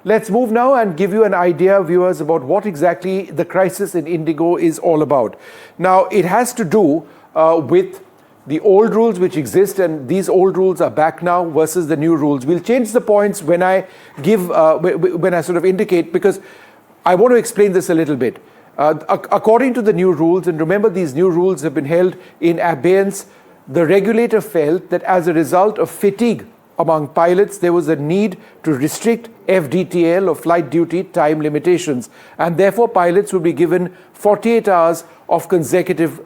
Let's move now and give you an idea, viewers, about what exactly the crisis in IndiGo is all about. Now, it has to do with the old rules which exist, and these old rules are back now versus the new rules. We'll change the points when I give, when I sort of indicate, because I want to explain this a little bit. According to the new rules, and remember these new rules have been held in abeyance, the regulator felt that as a result of fatigue among pilots, there was a need to restrict FDTL or flight duty time limitations, and therefore pilots would be given 48 hours of consecutive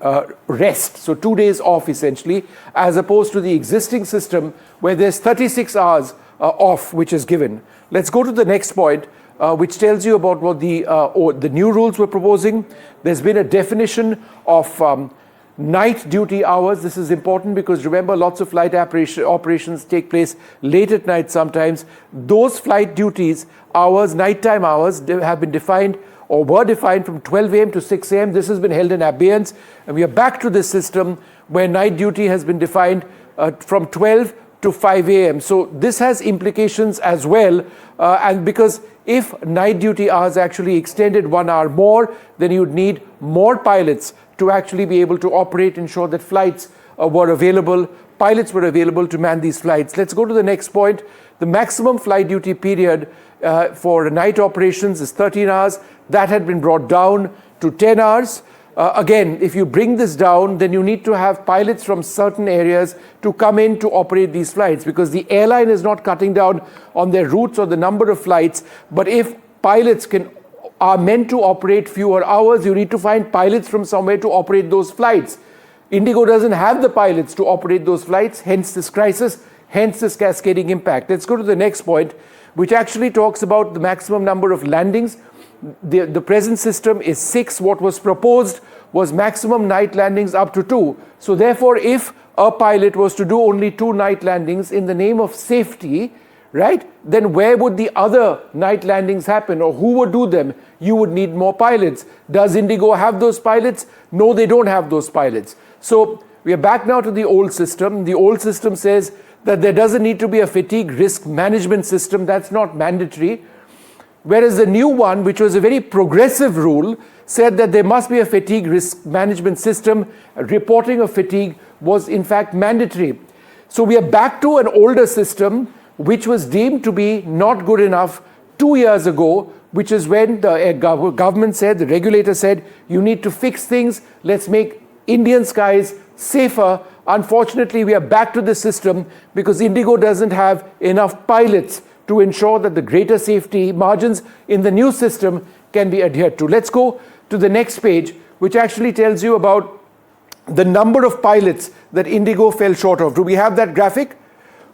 rest, so 2 days off essentially, as opposed to the existing system where there's 36 hours off which is given. Let's go to the next point, which tells you about what the new rules were proposing. There's been a definition of night duty hours. This is important because remember, lots of flight operations take place late at night sometimes. Those flight duties hours, nighttime hours, have been defined or were defined from 12 a.m. to 6 a.m. This has been held in abeyance, and we are back to this system where night duty has been defined from 12 to 5 a.m. So this has implications as well, and because if night duty hours actually extended 1 hour more, then you'd need more pilots to actually be able to operate, ensure that flights were available, pilots were available to man these flights. Let's go to the next point. The maximum flight duty period for night operations is 13 hours. That had been brought down to 10 hours. Again, if you bring this down, then you need to have pilots from certain areas to come in to operate these flights, because the airline is not cutting down on their routes or the number of flights. But if pilots are meant to operate fewer hours, you need to find pilots from somewhere to operate those flights. IndiGo doesn't have the pilots to operate those flights, hence this crisis, hence this cascading impact. Let's go to the next point, which actually talks about the maximum number of landings. The present system is 6. What was proposed was maximum night landings up to 2. So therefore, if a pilot was to do only 2 night landings in the name of safety, right, then where would the other night landings happen, or who would do them? You would need more pilots. Does IndiGo have those pilots? No, they don't have those pilots. So we are back now to the old system. The old system says that there doesn't need to be a fatigue risk management system. That's not mandatory. Whereas the new one, which was a very progressive rule, said that there must be a fatigue risk management system. Reporting of fatigue was in fact mandatory. So we are back to an older system, which was deemed to be not good enough 2 years ago, which is when the government said, the regulator said, you need to fix things, let's make Indian skies safer. Unfortunately, we are back to this system because IndiGo doesn't have enough pilots to ensure that the greater safety margins in the new system can be adhered to. Let's go to the next page, which actually tells you about the number of pilots that IndiGo fell short of. Do we have that graphic?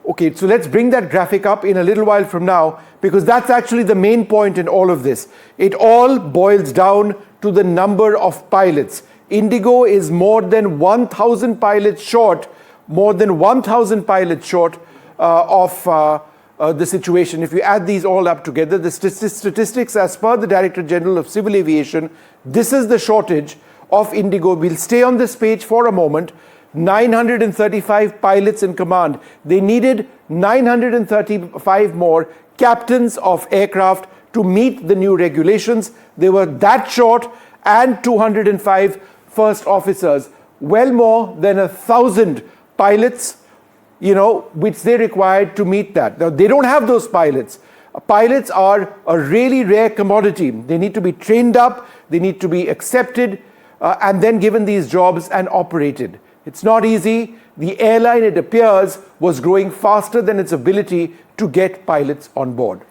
Okay, so let's bring that graphic up in a little while from now, because that's actually the main point in all of this. It all boils down to the number of pilots. IndiGo is more than 1,000 pilots short, more than 1,000 pilots short of the situation. If you add these all up together, the statistics as per the Director General of Civil Aviation, this is the shortage of IndiGo. We'll stay on this page for a moment. 935 pilots in command. They needed 935 more captains of aircraft to meet the new regulations. They were that short, and 205 first officers. Well more than 1,000 pilots, which they required to meet that. Now, they don't have those pilots. Pilots are a really rare commodity. They need to be trained up, they need to be accepted, and then given these jobs and operated. It's not easy. The airline, it appears, was growing faster than its ability to get pilots on board.